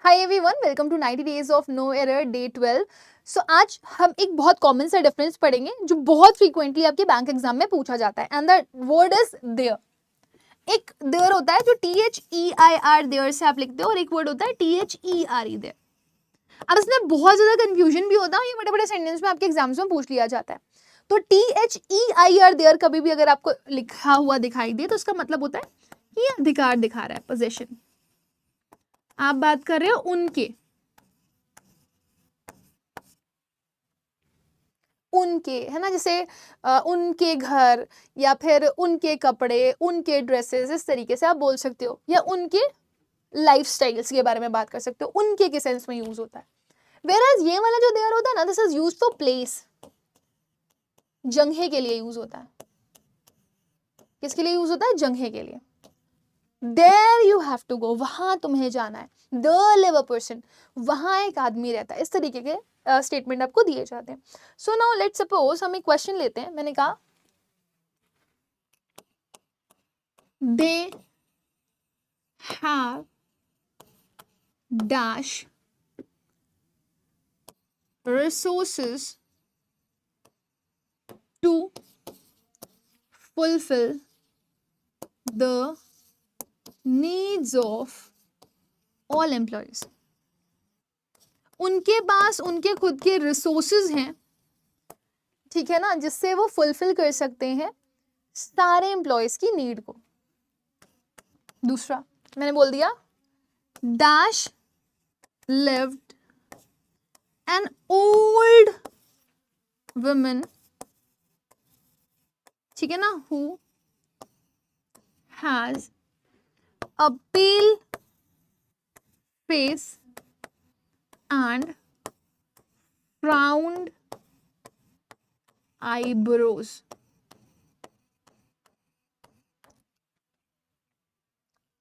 Hi everyone, welcome to 90 days of no error day 12। So आज हम एक बहुत कॉमन सा डिफरेंस पढ़ेंगे जो बहुत फ्रीक्वेंटली आपके बैंक एग्जाम में पूछा जाता है, and the word is there. एक देयर होता है जो THEIR देयर से आप लिखते हो, और एक वर्ड होता है THERE देयर। अब इसमें बहुत ज्यादा कंफ्यूजन भी होता है, ये बड़े बड़े सेंटेंस में आपके एग्जाम्स में पूछ लिया जाता है। तो THEIR देयर कभी भी अगर आपको लिखा हुआ दिखाई दे तो उसका मतलब होता है कि ये अधिकार दिखा रहा है, पोजीशन। आप बात कर रहे हो उनके उनके, है ना, जैसे उनके घर या फिर उनके कपड़े, उनके ड्रेसेस, इस तरीके से आप बोल सकते हो, या उनके लाइफस्टाइल्स के बारे में बात कर सकते हो। उनके के सेंस में यूज होता है। वेराज ये वाला जो देयर होता है ना, this is use for place, जगह के लिए यूज होता है। किसके लिए यूज होता है? जगह के लिए। There you have to go, वहां तुम्हें जाना है। देयर लिव अ पर्सन, वहां एक आदमी रहता है। इस तरीके के स्टेटमेंट आपको दिए जाते हैं। सो नाउ लेट्स सपोज हम एक क्वेश्चन लेते हैं। मैंने कहा they have dash resources to fulfill the needs of all employees। उनके पास उनके खुद के रिसोर्सेज हैं, ठीक है ना, जिससे वो फुलफिल कर सकते हैं सारे एम्प्लॉयज की नीड को। दूसरा मैंने बोल दिया dash lived an old woman, ठीक है ना, who has a pale face and frowned eyebrows।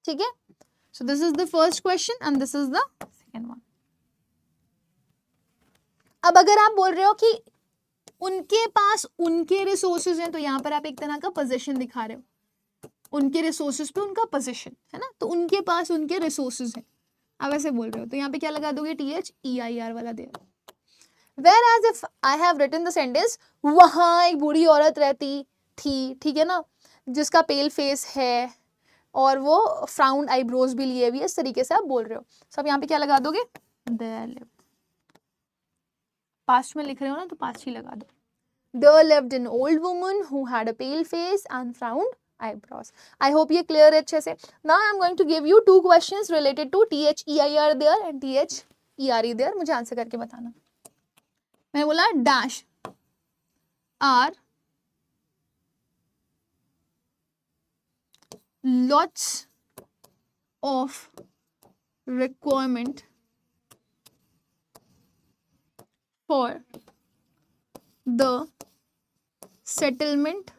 ठीक है, so this is the first question and this is the second one। अब अगर आप बोल रहे हो कि उनके पास उनके रिसोर्सेज हैं, तो यहां पर आप एक तरह का पोजीशन दिखा रहे हो। उनके रिसोर्सेज पे उनका पोजीशन है ना, तो उनके पास उनके रिसोर्सेज हैं, आप ऐसे बोल रहे हो, तो यहाँ पे क्या लगा दोगे? THEIR वाला दे। Whereas if I have written the sentence, वहां एक बूढ़ी औरत रहती थी, ठीक है ना, जिसका पेल फेस है और वो फ्राउंड आईब्रोज भी लिए हुई है, इस तरीके से आप बोल रहे हो। सब यहाँ पे क्या लगा दोगे? There lived। पास्ट में लिख रहे हो ना, तो पास्ट ही लगा दो। There lived an old woman who had a pale face and frowned eyebrows। I hope ये clear है अच्छे से। Now I am going to give you two questions related to THEIR there and THERE there। मुझे answer करके बताना। मैंने बोला dash are lots of requirement for the settlement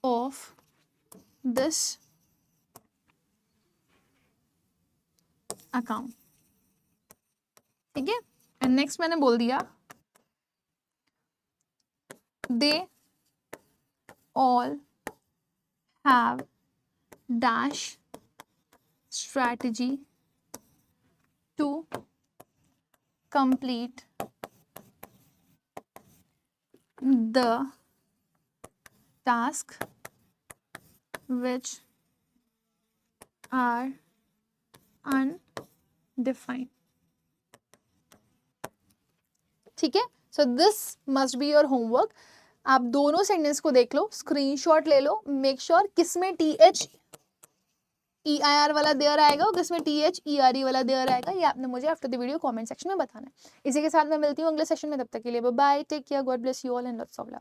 of this account। ठीक है, एंड नेक्स्ट मैंने बोल दिया दे all have dash strategy to complete the task which are undefined। ठीक है, so this must be your homework. आप दोनों सेंटेंस को देख लो, स्क्रीनशॉट ले लो, मेक श्योर किसमें THEIR वाला देयर आएगा और किसमें THERE वाला देयर आएगा, ये आपने मुझे after the video comment section में बताना है। इसी के साथ मैं मिलती हूँ अगले सेशन में, तब तक के लिए bye bye, take care, God bless you all and lots of love.